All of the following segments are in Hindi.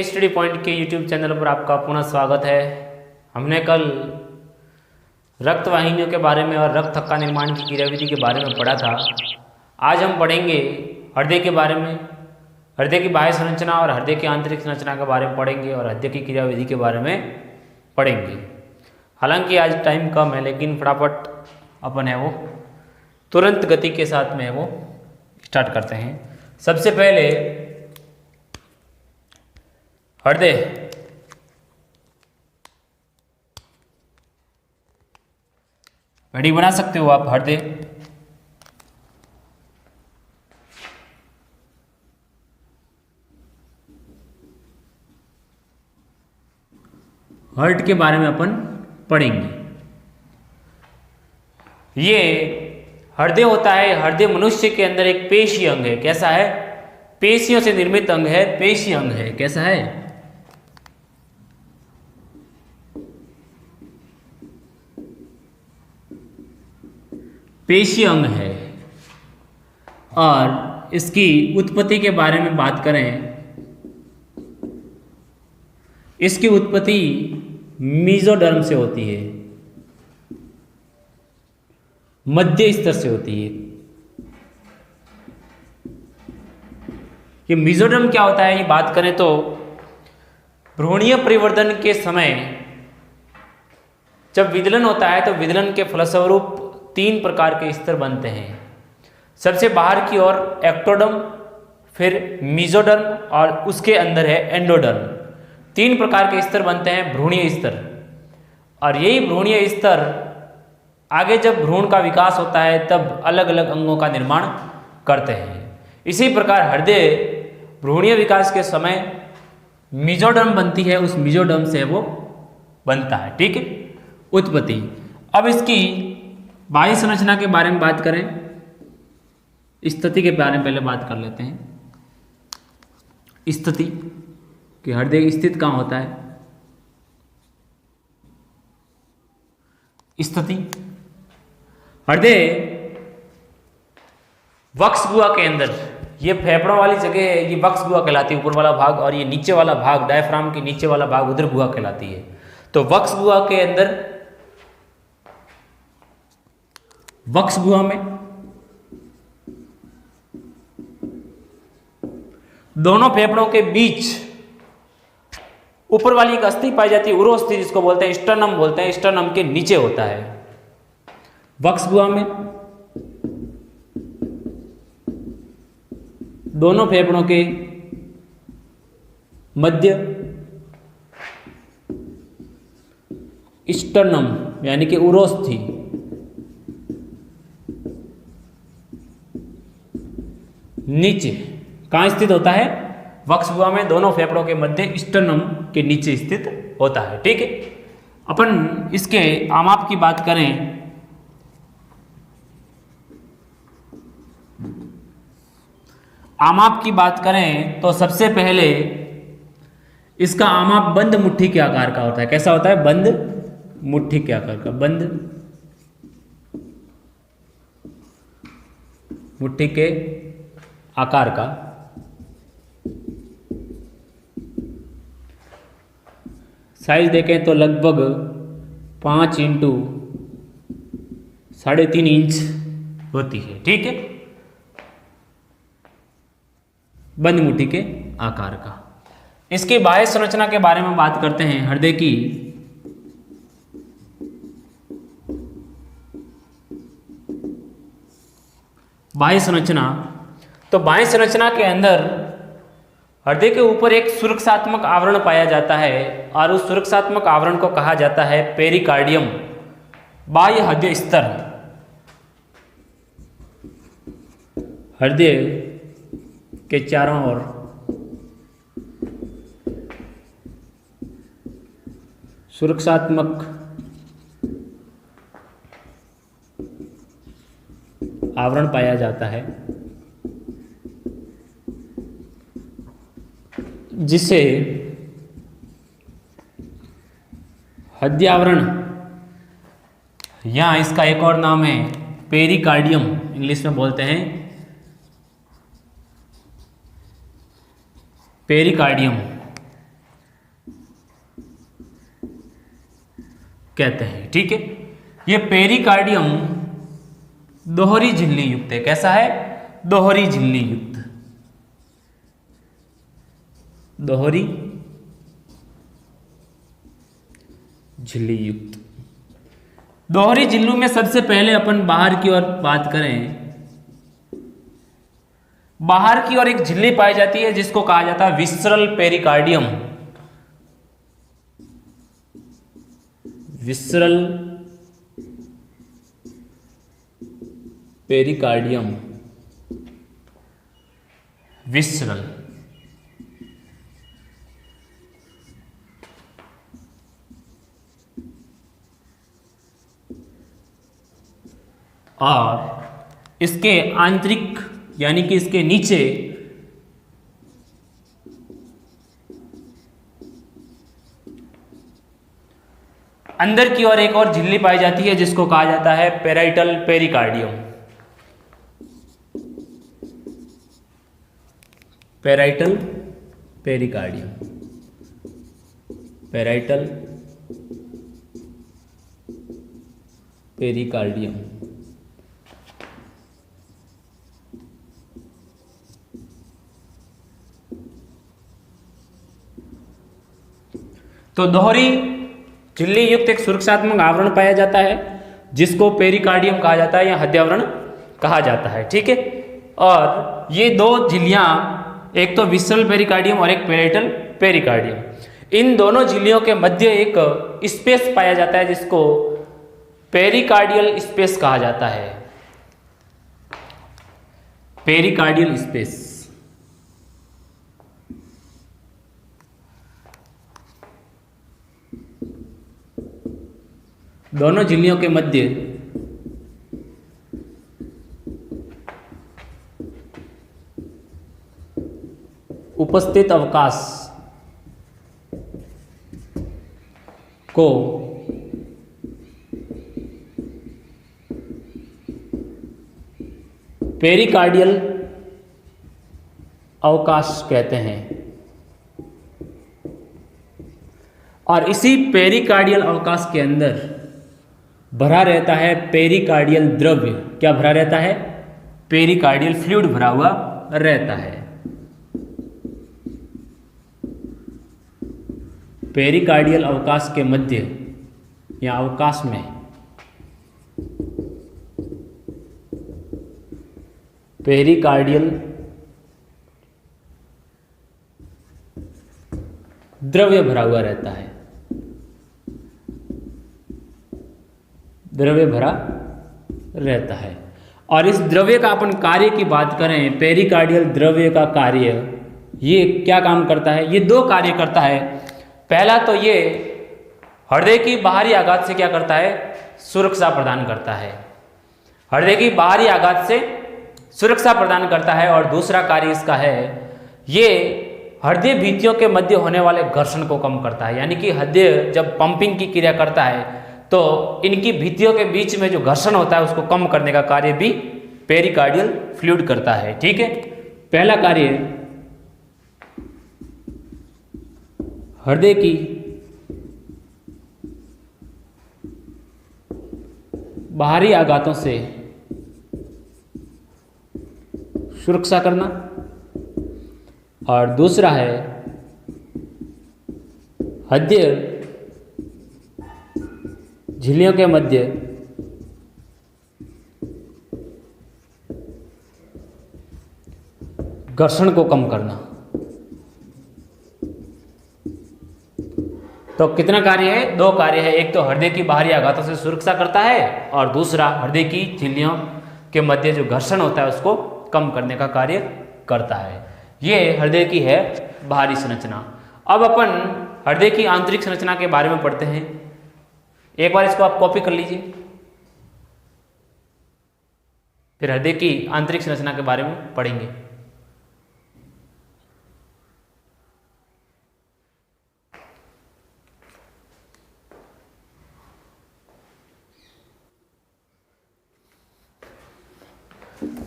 स्टडी पॉइंट के यूट्यूब चैनल पर आपका पुनः स्वागत है। हमने कल रक्त वाहिनियों के बारे में और रक्त थक्का निर्माण की क्रियाविधि के बारे में पढ़ा था। आज हम पढ़ेंगे हृदय के बारे में, हृदय की बाह्य संरचना और हृदय की आंतरिक संरचना के बारे में पढ़ेंगे और हृदय की क्रियाविधि के बारे में पढ़ेंगे। हालांकि आज टाइम कम है, लेकिन फटाफट अपन है वो तुरंत गति के साथ में है वो स्टार्ट करते हैं। सबसे पहले हृदय, घड़ी बना सकते हो आप। हृदय हार्ट के बारे में अपन पढ़ेंगे। ये हृदय होता है, हृदय मनुष्य के अंदर एक पेशीय अंग है। कैसा है? पेशियों से निर्मित अंग है, पेशीय अंग है। कैसा है? पेशीय अंग है। और इसकी उत्पत्ति के बारे में बात करें, इसकी उत्पत्ति मेसोडर्म से होती है, मध्य स्तर से होती है। ये मेसोडर्म क्या होता है, ये बात करें तो भ्रूणीय परिवर्धन के समय जब विदलन होता है तो विदलन के फलस्वरूप 3 प्रकार के स्तर बनते हैं। सबसे बाहर की ओर एक्टोडर्म, फिर मेसोडर्म और उसके अंदर है एंडोडर्म। 3 प्रकार के स्तर बनते हैं, भ्रूणीय स्तर। और यही भ्रूणीय स्तर आगे जब भ्रूण का विकास होता है तब अलग अलग अंगों का निर्माण करते हैं। इसी प्रकार हृदय भ्रूणीय विकास के समय मेसोडर्म बनती है, उस मेसोडर्म से वो बनता है। ठीक है, उत्पत्ति। अब इसकी बाह्य संरचना के बारे में बात करें, स्थिति के बारे में पहले बात कर लेते हैं। स्थिति कि हृदय स्थित कहाँ होता है। स्थिति, हृदय वक्ष गुहा के अंदर, ये फेफड़ों वाली जगह है, ये वक्ष गुहा कहलाती है, ऊपर वाला भाग, और ये नीचे वाला भाग, डायफ्राम के नीचे वाला भाग उदर गुहा कहलाती है। तो वक्ष गुहा के अंदर, वक्ष गुहा में दोनों फेफड़ों के बीच ऊपर वाली एक अस्थि पाई जाती है, उरोस्थि, जिसको बोलते हैं स्टर्नम बोलते हैं। स्टर्नम के नीचे होता है वक्ष गुहा में। दोनों फेफड़ों के मध्य स्टर्नम यानी कि उरोस्थि, नीचे कहाँ स्थित होता है? वक्ष गुहा में दोनों फेफड़ों के मध्य स्टर्नम के नीचे स्थित होता है। ठीक है, अपन इसके आमाप की बात करें, आमाप की बात करें तो सबसे पहले इसका आमाप बंद मुट्ठी के आकार का होता है। कैसा होता है? बंद मुट्ठी के आकार का, बंद मुट्ठी के आकार का। साइज देखें तो लगभग 5 इंटू 3.5 इंच होती है। ठीक है, बंद मुट्ठी के आकार का। इसकी बाह्य संरचना के बारे में बात करते हैं, हृदय की बाह्य संरचना। तो बाह्य संरचना के अंदर हृदय के ऊपर एक सुरक्षात्मक आवरण पाया जाता है और उस सुरक्षात्मक आवरण को कहा जाता है पेरिकार्डियम, बाह्य हृदय स्तर। हृदय के चारों ओर सुरक्षात्मक आवरण पाया जाता है, जिसे हृदय आवरण, यहाँ इसका एक और नाम है पेरिकार्डियम, इंग्लिश में बोलते हैं पेरिकार्डियम। कहते हैं। ठीक है, ये पेरिकार्डियम दोहरी झिल्ली युक्त है। कैसा है? दोहरी झिल्ली युक्त, दोहरी झिल्ली युक्त। दोहरी झिल्ली में सबसे पहले अपन बाहर की ओर बात करें, बाहर की ओर एक झिल्ली पाई जाती है जिसको कहा जाता है visceral pericardium. Visceral pericardium, visceral. और इसके आंतरिक यानी कि इसके नीचे अंदर की ओर एक और झिल्ली पाई जाती है जिसको कहा जाता है parietal pericardium. Parietal pericardium, parietal pericardium. तो दोहरी झिल्ली युक्त एक सुरक्षात्मक आवरण पाया जाता है जिसको पेरिकार्डियम कहा जाता है या हृदयावरण कहा जाता है। ठीक है, और ये दो झिल्लियां, एक तो विसरल पेरिकार्डियम और एक पेराइटल पेरिकार्डियम, इन दोनों झिल्लियों के मध्य एक स्पेस पाया जाता है जिसको पेरिकार्डियल स्पेस कहा जाता है। Pericardial space. दोनों झिल्लियों के मध्य उपस्थित अवकाश को पेरिकार्डियल अवकाश कहते हैं। और इसी पेरिकार्डियल अवकाश के अंदर भरा रहता है पेरिकार्डियल द्रव्य। क्या भरा रहता है? पेरिकार्डियल फ्लूइड भरा हुआ रहता है। पेरिकार्डियल अवकाश के मध्य या अवकाश में पेरिकार्डियल द्रव्य भरा हुआ रहता है। द्रव्य भरा रहता है। और इस द्रव्य का अपन कार्य की बात करें, पेरिकार्डियल द्रव्य का कार्य, ये क्या काम करता है? ये दो कार्य करता है। पहला तो ये हृदय की बाहरी आघात से क्या करता है? सुरक्षा प्रदान करता है। हृदय की बाहरी आघात से सुरक्षा प्रदान करता है। और दूसरा कार्य इसका है, ये हृदय भित्तियों के मध्य होने वाले घर्षण को कम करता है। यानी कि हृदय जब पंपिंग की क्रिया करता है तो इनकी भित्तियों के बीच में जो घर्षण होता है उसको कम करने का कार्य भी पेरिकार्डियल फ्लूइड करता है। ठीक है, पहला कार्य हृदय की बाहरी आघातों से सुरक्षा करना, और दूसरा है हृदय झिल्लियों के मध्य घर्षण को कम करना। तो कितना कार्य है? दो कार्य है। एक तो हृदय की बाहरी आघातों से सुरक्षा करता है और दूसरा हृदय की झिल्लियों के मध्य जो घर्षण होता है उसको कम करने का कार्य करता है। ये हृदय की है बाहरी संरचना। अब अपन हृदय की आंतरिक संरचना के बारे में पढ़ते हैं। एक बार इसको आप कॉपी कर लीजिए, फिर हृदय की आंतरिक संरचना के बारे में पढ़ेंगे।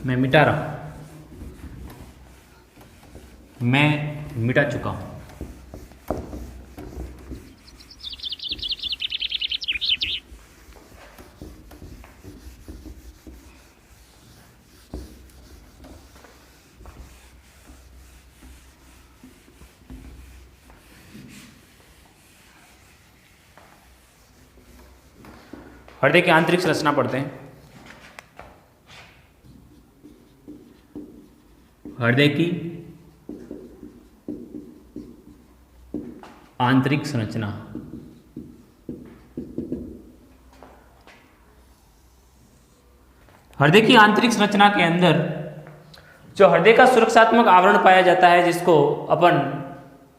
मैं मिटा रहा हूं, मैं मिटा चुका हूं। हृदय की आंतरिक संरचना पढ़ते हैं। हृदय की आंतरिक संरचना। हृदय की आंतरिक संरचना के अंदर जो हृदय का सुरक्षात्मक आवरण पाया जाता है, जिसको अपन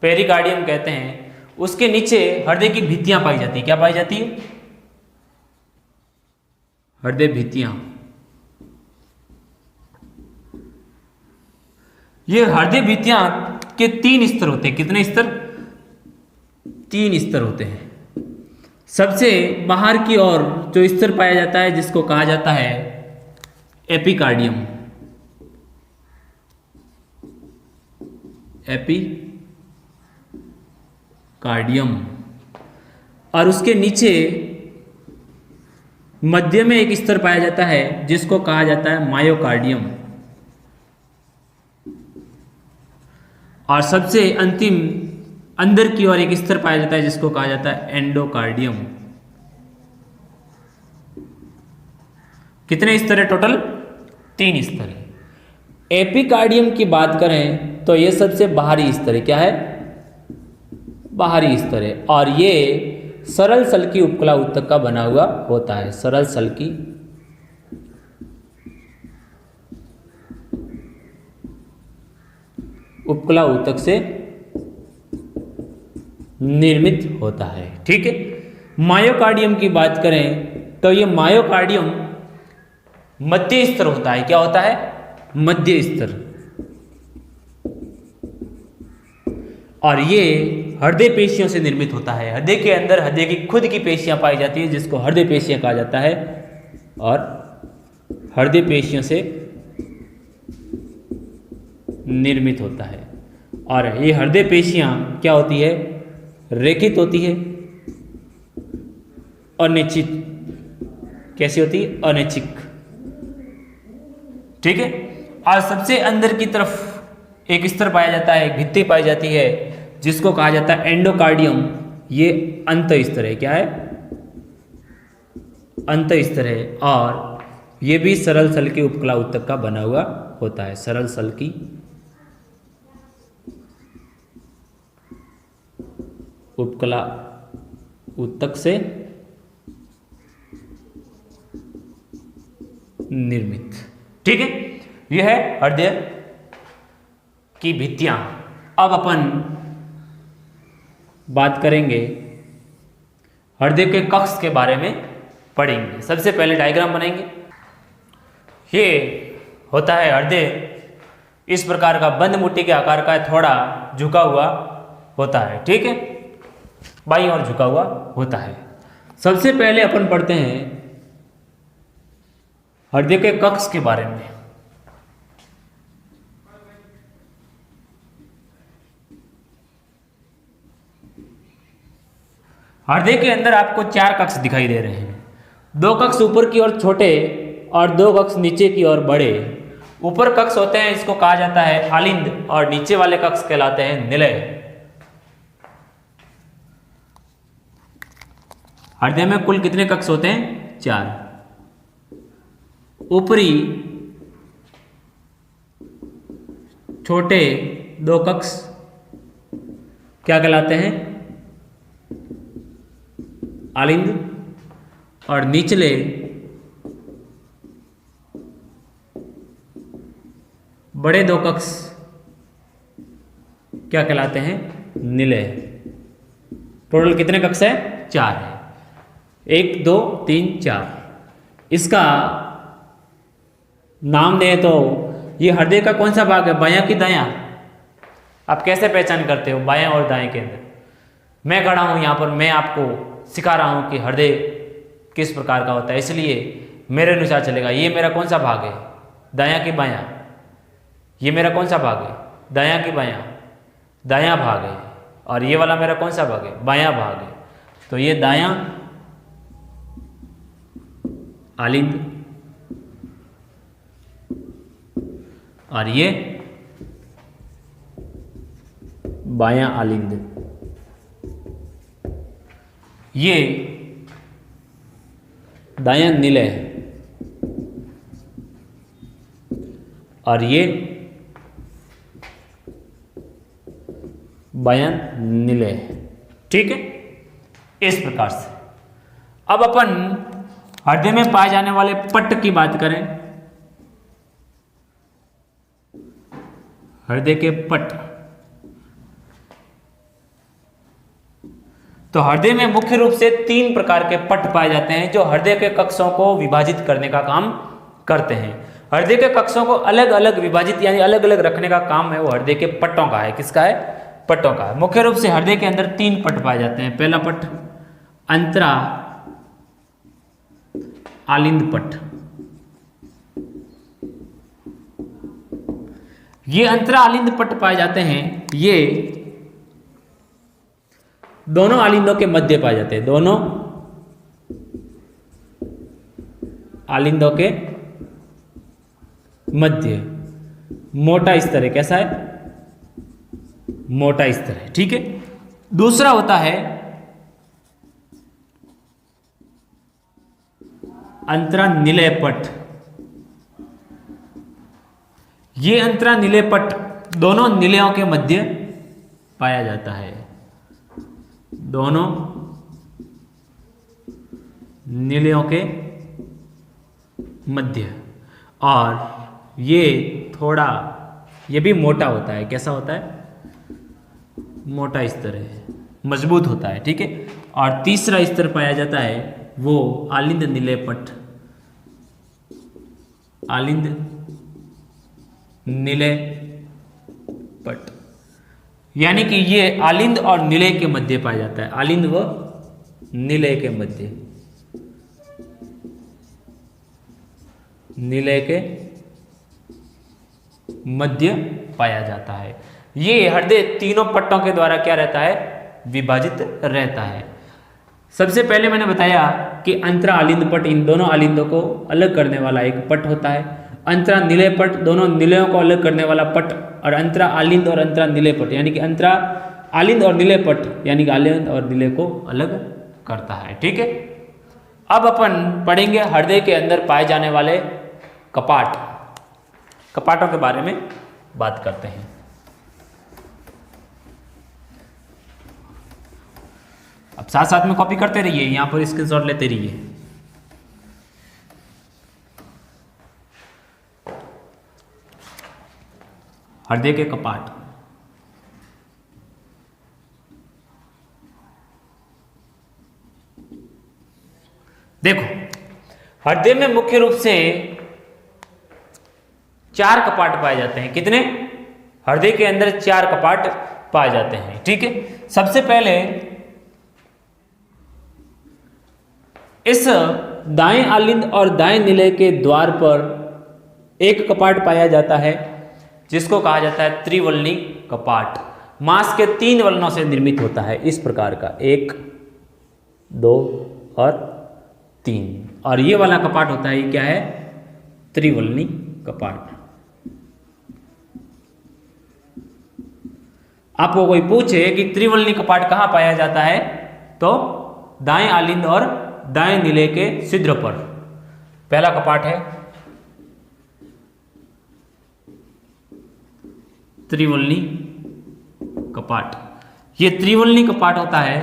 पेरिकार्डियम कहते हैं, उसके नीचे हृदय की भित्तियां पाई जाती है। क्या पाई जाती है? हृदय भित्तियां। ये हृदय भित्तियां के 3 स्तर होते हैं। कितने स्तर? 3 स्तर होते हैं। सबसे बाहर की ओर जो स्तर पाया जाता है, जिसको कहा जाता है एपिकार्डियम। एपिकार्डियम। और उसके नीचे मध्य में एक स्तर पाया जाता है, जिसको कहा जाता है मायोकार्डियम। और सबसे अंतिम अंदर की ओर एक स्तर पाया जाता है, जिसको कहा जाता है एंडोकार्डियम। कितने स्तर है टोटल? 3 स्तर है। एपिकार्डियम की बात करें तो ये सबसे बाहरी स्तर है। क्या है? बाहरी स्तर है। और ये सरल सल्की उपकला ऊतक का बना हुआ होता है। सरल सल्की उपकला ऊतक से निर्मित होता है। ठीक है। मायोकार्डियम की बात करें तो ये मायोकार्डियम मध्य स्तर होता है। क्या होता है? मध्य स्तर। और ये हृदय पेशियों से निर्मित होता है। हृदय के अंदर हृदय की खुद की पेशियां पाई जाती है, जिसको हृदय पेशियां कहा जाता है। और हृदय पेशियों से निर्मित होता है। और ये हृदय पेशियां क्या होती है? रेखित होती है। अनिश्चित। कैसी होती है? अनैच्छिक। ठीक है। और सबसे अंदर की तरफ एक स्तर पाया जाता है, भित्ति पाई जाती है, जिसको कहा जाता है एंडोकार्डियम। ये अंत स्तर है। क्या है? अंत स्तर है। और ये भी सरल सल्की उपकला ऊतक का बना हुआ होता है। सरल सल्की उपकला ऊतक से निर्मित। ठीक है। यह है हृदय की भित्तियां। अब अपन बात करेंगे हृदय के कक्ष के बारे में पढ़ेंगे। सबसे पहले डायग्राम बनाएंगे। ये होता है हृदय, इस प्रकार का बंद मुट्ठी के आकार का, थोड़ा झुका हुआ होता है। ठीक है। बाईं ओर झुका हुआ होता है। सबसे पहले अपन पढ़ते हैं हृदय के कक्ष के बारे में। हृदय के अंदर आपको 4 कक्ष दिखाई दे रहे हैं। 2 कक्ष ऊपर की ओर छोटे और 2 कक्ष नीचे की ओर बड़े। ऊपर कक्ष होते हैं, इसको कहा जाता है आलिंद, और नीचे वाले कक्ष कहलाते हैं निलय। हृदय में कुल कितने कक्ष होते हैं? 4। ऊपरी छोटे 2 कक्ष क्या कहलाते हैं? आलिंद। और निचले बड़े 2 कक्ष क्या कहलाते हैं? निलय। टोटल कितने कक्ष है? 4 है। 1 2 3 4। इसका नाम दें तो ये हृदय का कौन सा भाग है? बायां कि दायां? आप कैसे पहचान करते हो बायां और दाएं के अंदर? मैं खड़ा हूं यहां पर, मैं आपको सिखा रहा हूं कि हृदय किस प्रकार का होता है, इसलिए मेरे अनुसार चलेगा। ये मेरा कौन सा भाग है? दायां कि बायां? ये मेरा कौन सा भाग है? दायां कि बायां? दायां भाग है। और ये वाला मेरा कौन सा भाग है? बायां भाग है। तो ये दायां आलिंद और ये बायां आलिंद। ये दायां निलय, और ये बायां निलय। ठीक है, इस प्रकार से। अब अपन हृदय में पाए जाने वाले पट्ट की बात करें। हृदय के पट्ट, तो हृदय में मुख्य रूप से 3 प्रकार के पट्ट पाए जाते हैं जो हृदय के कक्षों को विभाजित करने का काम करते हैं। हृदय के कक्षों को अलग अलग विभाजित यानी अलग अलग रखने का काम है वो हृदय के पट्टों का है। किसका है? पट्टों का है। मुख्य रूप से हृदय के अंदर 3 पट्ट पाए जाते हैं। पहला पट्ट अंतरा आलिंद पट्ट। ये अंतरा आलिंद पट्ट पाए जाते हैं, ये दोनों आलिंदों के मध्य पाए जाते हैं। दोनों आलिंदों के मध्य मोटा स्तर है। कैसा है? मोटा स्तर है। ठीक है। दूसरा होता है अंतरा निलय पट्ट। ये अंतरा निलय पट्ट दोनों निलयों के मध्य पाया जाता है। दोनों निलयों के मध्य, और ये थोड़ा ये भी मोटा होता है। कैसा होता है? मोटा स्तर है, मजबूत होता है। ठीक है। और तीसरा स्तर पाया जाता है वो आलिंद निलय पट्ट। आलिंद निलय पट्ट यानी कि ये आलिंद और निलय के मध्य पाया जाता है। आलिंद व निलय के मध्य, निलय के मध्य पाया जाता है। ये हृदय तीनों पट्टों के द्वारा क्या रहता है? विभाजित रहता है। सबसे पहले मैंने बताया कि अंतरा आलिंद पट्ट इन दोनों आलिंदों को अलग करने वाला एक पट्ट होता है। अंतरा निलय पट्ट दोनों निलयों को अलग करने वाला पट्ट, और अंतरा आलिंद और अंतरा निलय पट्ट यानी कि अंतरा आलिंद और निलय पट्ट यानी कि आलिंद और निलय को अलग करता है। ठीक है। अब अपन पढ़ेंगे हृदय के अंदर पाए जाने वाले कपाट। कपाटों के बारे में बात करते हैं। अब साथ साथ में कॉपी करते रहिए, यहां पर स्क्रीनशॉट लेते रहिए। हृदय के कपाट। देखो, हृदय में मुख्य रूप से 4 कपाट पाए जाते हैं। कितने? हृदय के अंदर 4 कपाट पाए जाते हैं। ठीक है। सबसे पहले इस दाएं आलिंद और दाएं निलय के द्वार पर एक कपाट पाया जाता है जिसको कहा जाता है त्रिवलनी कपाट। मांस के 3 वलनों से निर्मित होता है, इस प्रकार का 1, 2 और 3। और ये वाला कपाट होता है, ये क्या है? त्रिवलनी कपाट। आपको कोई पूछे कि त्रिवलनी कपाट कहां पाया जाता है, तो दाएं आलिंद और दाएं निलय के छिद्र पर पहला कपाट है त्रिवलनी कपाट। ये त्रिवलनी कपाट होता है,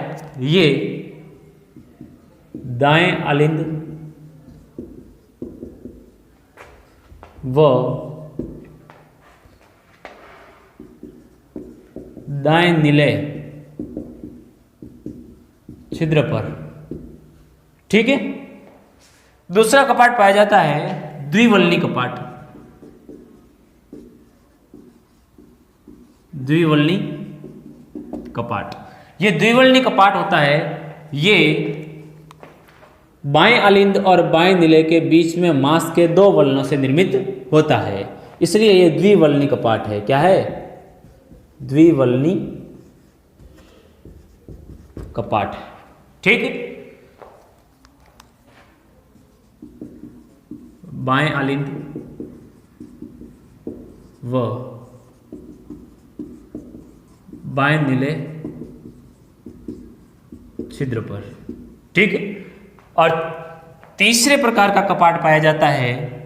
ये दाएं आलिंद व दाएं निलय छिद्र पर। ठीक है। दूसरा कपाट पाया जाता है द्विवलनी कपाट। द्विवलनी कपाट, ये द्विवलनी कपाट होता है, ये बाएं आलिंद और बाएं निलय के बीच में मांस के 2 वलनों से निर्मित होता है, इसलिए ये द्विवलनी कपाट है। क्या है? द्विवलनी कपाट। ठीक है। बाएं आलिंद व बाएं निलय छिद्र पर। ठीक है। और तीसरे प्रकार का कपाट पाया जाता है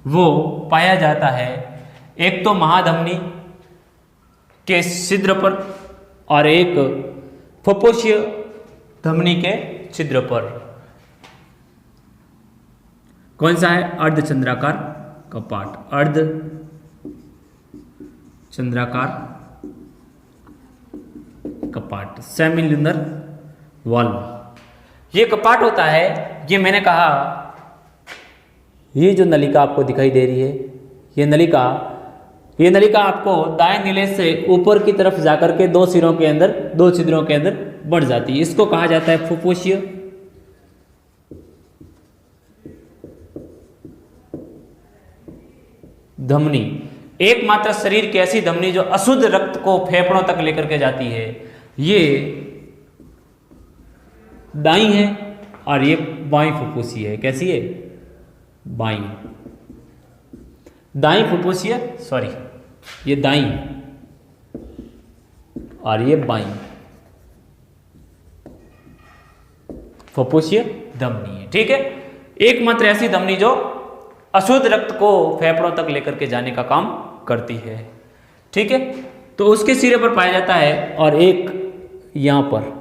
वो पाया जाता है एक तो महाधमनी के छिद्र पर और एक फुफ्फुसीय धमनी के छिद्र पर। कौन सा है? अर्धचंद्राकार कपाट, अर्धचंद्राकार कपाट, सेमिलुनर वाल्व। ये कपाट होता है, ये मैंने कहा, ये जो नलिका आपको दिखाई दे रही है, ये नलिका आपको दाएं नीले से ऊपर की तरफ जाकर के दो सिरों के अंदर, दो छिद्रों के अंदर बढ़ जाती है। इसको कहा जाता है फुफ्फुसीय धमनी। एकमात्र शरीर की ऐसी धमनी जो अशुद्ध रक्त को फेफड़ों तक लेकर के जाती है, ये दाईं है और ये बाईं फुफ्फुसीय है। कैसी है? बाईं, दाईं फुफ्फुसीय, सॉरी, ये दाईं और ये बाईं फुफ्फुसीय धमनी है। ठीक है, एकमात्र ऐसी धमनी जो अशुद्ध रक्त को फेफड़ों तक लेकर के जाने का काम करती है। ठीक है, तो उसके सिरे पर पाया जाता है और एक यहां पर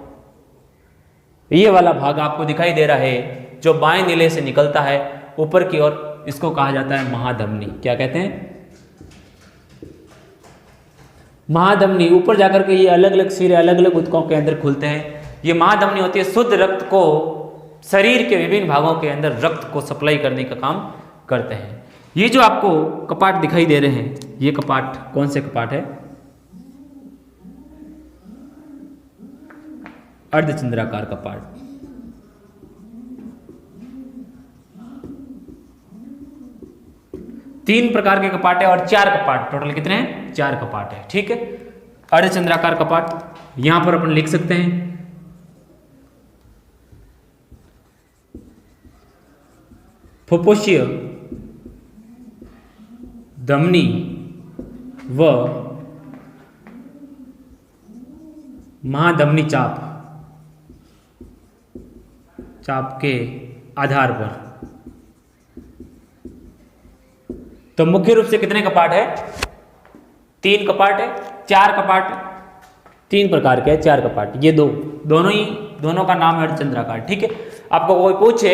ये वाला भाग आपको दिखाई दे रहा है जो बाएं नीले से निकलता है ऊपर की ओर, इसको कहा जाता है महाधमनी। क्या कहते हैं? महाधमनी। ऊपर जाकर के ये अलग अलग सिरे अलग अलग ऊतकों के अंदर खुलते हैं। ये महाधमनी होती है, शुद्ध रक्त को शरीर के विभिन्न भागों के अंदर रक्त को सप्लाई करने का काम करते हैं। ये जो आपको कपाट दिखाई दे रहे हैं, ये कपाट कौन से कपाट है? अर्धचंद्राकार कपाट। तीन प्रकार के कपाट है और चार कपाट, टोटल कितने हैं? चार कपाट है। ठीक है, अर्धचंद्राकार कपाट यहां पर अपन लिख सकते हैं फुफ्फुसीय धमनी व महाधमनी चाप के आधार पर। तो मुख्य रूप से कितने कपाट है? तीन कपाट है, चार कपाट, तीन प्रकार के, चार कपाट। ये दोनों का नाम है अर्धचंद्राकार। ठीक है, आपको कोई पूछे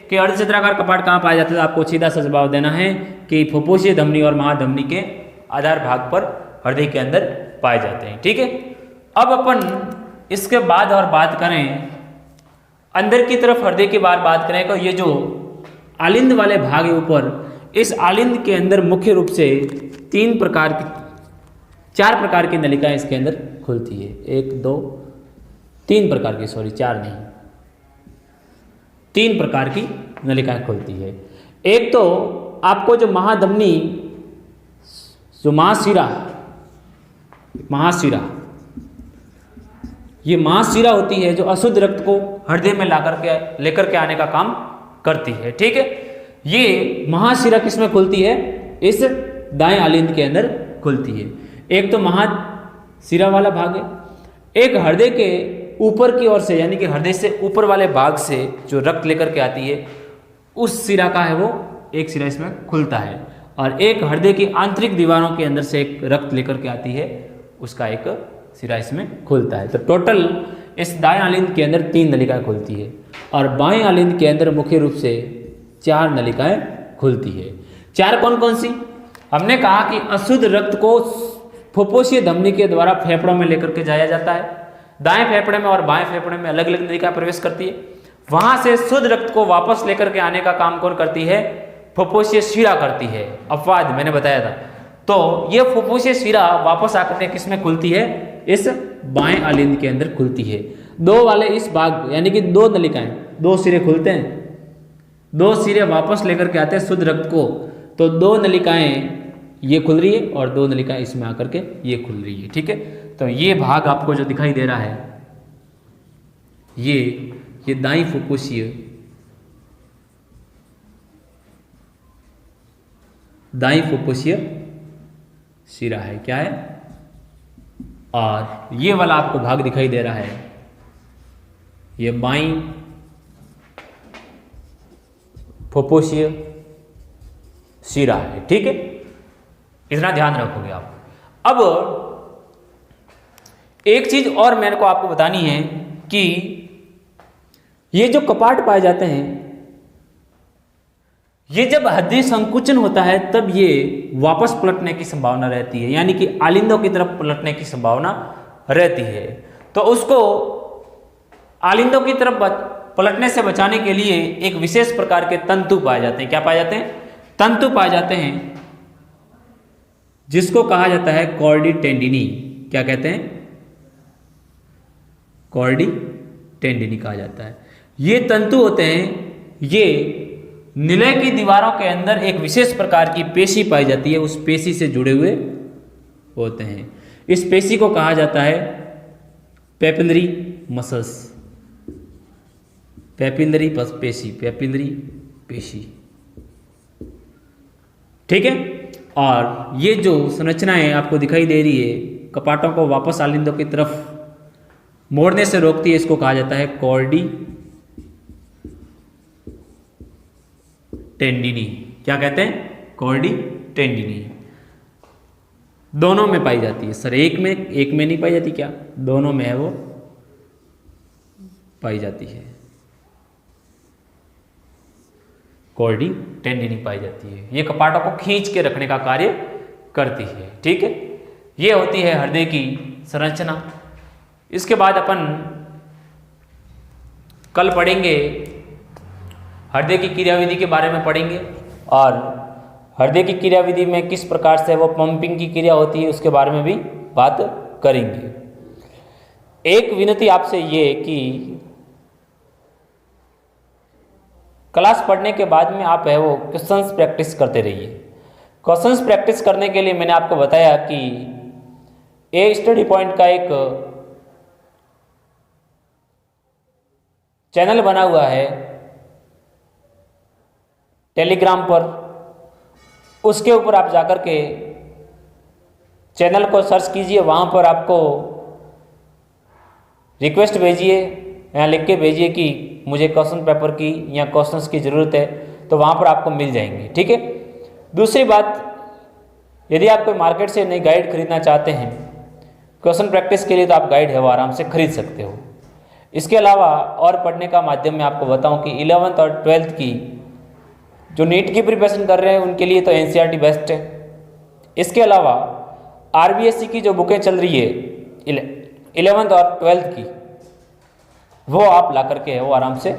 कि अर्धचंद्राकार कपाट कहाँ पाया जाता है, आपको सीधा सा जवाब देना है कि फुफ्फुसीय धमनी और महाधमनी के आधार भाग पर हृदय के अंदर पाए जाते हैं। ठीक है, अब अपन इसके बाद और बात करें अंदर की तरफ हृदय की बात करें तो ये जो आलिंद वाले भाग है ऊपर, इस आलिंद के अंदर मुख्य रूप से चार प्रकार की नलिकाएं इसके अंदर खुलती है। एक, दो, तीन प्रकार की, सॉरी चार नहीं, तीन प्रकार की नलिकाएं खुलती है। एक तो आपको जो महाधमनी, जो महाशिरा, ये महाशिरा होती है जो अशुद्ध रक्त को हृदय में लेकर के आने का काम करती है। ठीक है, ये महाशिरा किसमें खुलती है? इस दाएं आलिंद के अंदर खुलती है। एक तो महाशिरा वाला भाग है, एक हृदय के ऊपर की ओर से, यानी कि हृदय से ऊपर वाले भाग से जो रक्त लेकर के आती है, उस सिरा का है वो एक सिरा इसमें खुलता है, और एक हृदय की आंतरिक दीवारों के अंदर से एक रक्त लेकर के आती है, उसका एक सिरा इसमें खुलता है। तो टोटल इस दाएं आलिंद के अंदर तीन नलिकाएं खुलती है और बाएं आलिंद के अंदर मुख्य रूप से चार नलिकाएं खुलती है। चार कौन कौन सी? हमने कहा कि अशुद्ध रक्त को फुफ्फुसीय धमनी के द्वारा फेफड़ों में लेकर के जाया जाता है। दाएं फेफड़े में और बाएं फेफड़े में अलग अलग नलिका प्रवेश करती है। वहां से शुद्ध रक्त को वापस लेकर के आने का काम कौन करती है? फुफ्फुसीय शिरा करती है। अपवाद मैंने बताया था। तो ये फुफ्फुसीय शिरा वापस आकर के किसमें खुलती है? इस बाएं आलिंद के अंदर खुलती है। दो वाले इस भाग, यानी कि दो नलिकाएं, दो सिरे खुलते हैं, दो सिरे वापस लेकर के आते हैं शुद्ध रक्त को। तो दो नलिकाएं ये खुल रही है और दो नलिकाएं इसमें आकर के ये खुल रही है। ठीक है, तो ये भाग आपको जो दिखाई दे रहा है, ये दाईं फुफ्फुसीय शिरा है। क्या है? और ये वाला आपको भाग दिखाई दे रहा है, ये बाईं फुफ्फुसीय शिरा है। ठीक है, इतना ध्यान रखोगे आप। अब एक चीज और मेरे को आपको बतानी है कि ये जो कपाट पाए जाते हैं, ये जब हृदय संकुचन होता है तब ये वापस पलटने की संभावना रहती है, यानी कि आलिंदों की तरफ पलटने की संभावना रहती है। तो उसको आलिंदों की तरफ पलटने से बचाने के लिए एक विशेष प्रकार के तंतु पाए जाते हैं। क्या पाए जाते हैं? तंतु पाए जाते हैं, जिसको कहा जाता है कॉर्डी टेंडिनी। क्या कहते हैं? कॉर्डी टेंडिनी कहा जाता है। ये तंतु होते हैं, ये निलय की दीवारों के अंदर एक विशेष प्रकार की पेशी पाई जाती है, उस पेशी से जुड़े हुए होते हैं। इस पेशी को कहा जाता है पेपिलरी मसल्स, पेपिलरी पेशी, पेपिलरी पेशी। ठीक है, और ये जो संरचनाएं आपको दिखाई दे रही है, कपाटों को वापस आलिंदों की तरफ मोड़ने से रोकती है, इसको कहा जाता है कॉर्डी टेंडिनी। क्या कहते हैं? कॉर्डी टेंडिनी। दोनों में पाई जाती है सर, एक में नहीं पाई जाती क्या? दोनों में है वो पाई जाती है, कॉर्डी टेंडिनी पाई जाती है। ये कपाटों को खींच के रखने का कार्य करती है। ठीक है, ये होती है हृदय की संरचना। इसके बाद अपन कल पढ़ेंगे हृदय की क्रियाविधि के बारे में पढ़ेंगे, और हृदय की क्रियाविधि में किस प्रकार से वो पंपिंग की क्रिया होती है उसके बारे में भी बात करेंगे। एक विनती आपसे ये कि क्लास पढ़ने के बाद में आप है वो क्वेश्चंस प्रैक्टिस करते रहिए। क्वेश्चंस प्रैक्टिस करने के लिए मैंने आपको बताया कि ए स्टडी पॉइंट का एक चैनल बना हुआ है टेलीग्राम पर, उसके ऊपर आप जाकर के चैनल को सर्च कीजिए, वहाँ पर आपको रिक्वेस्ट भेजिए, यहाँ लिख के भेजिए कि मुझे क्वेश्चन पेपर की या क्वेश्चंस की ज़रूरत है, तो वहाँ पर आपको मिल जाएंगे। ठीक है, दूसरी बात, यदि आप कोई मार्केट से नई गाइड खरीदना चाहते हैं क्वेश्चन प्रैक्टिस के लिए, तो आप गाइड है वो आराम से खरीद सकते हो। इसके अलावा और पढ़ने का माध्यम मैं आपको बताऊं कि 11th और 12th की जो नीट की प्रिपरेशन कर रहे हैं उनके लिए तो एनसीईआरटी बेस्ट है। इसके अलावा आरबीएससी की जो बुकें चल रही है 11th और 12th की, वो आप ला करके है वो आराम से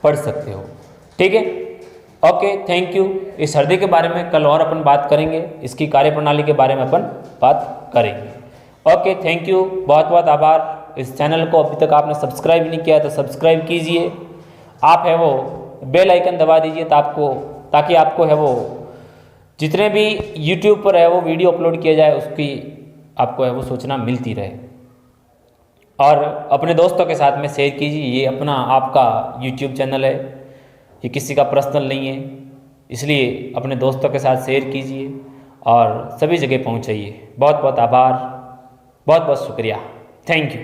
पढ़ सकते हो। ठीक है, ओके, थैंक यू। इस हृदय के बारे में कल और अपन बात करेंगे, इसकी कार्यप्रणाली के बारे में अपन बात करेंगे। ओके, थैंक यू, बहुत बहुत आभार। इस चैनल को अभी तक आपने सब्सक्राइब नहीं किया तो सब्सक्राइब कीजिए, आप है वो बेल आइकन दबा दीजिए ताकि आपको है वो जितने भी यूट्यूब पर है वो वीडियो अपलोड किया जाए उसकी आपको है वो सूचना मिलती रहे। और अपने दोस्तों के साथ में शेयर कीजिए। ये अपना आपका यूट्यूब चैनल है, ये किसी का पर्सनल नहीं है, इसलिए अपने दोस्तों के साथ शेयर कीजिए और सभी जगह पहुंचाइए। बहुत बहुत आभार, बहुत बहुत शुक्रिया, थैंक यू।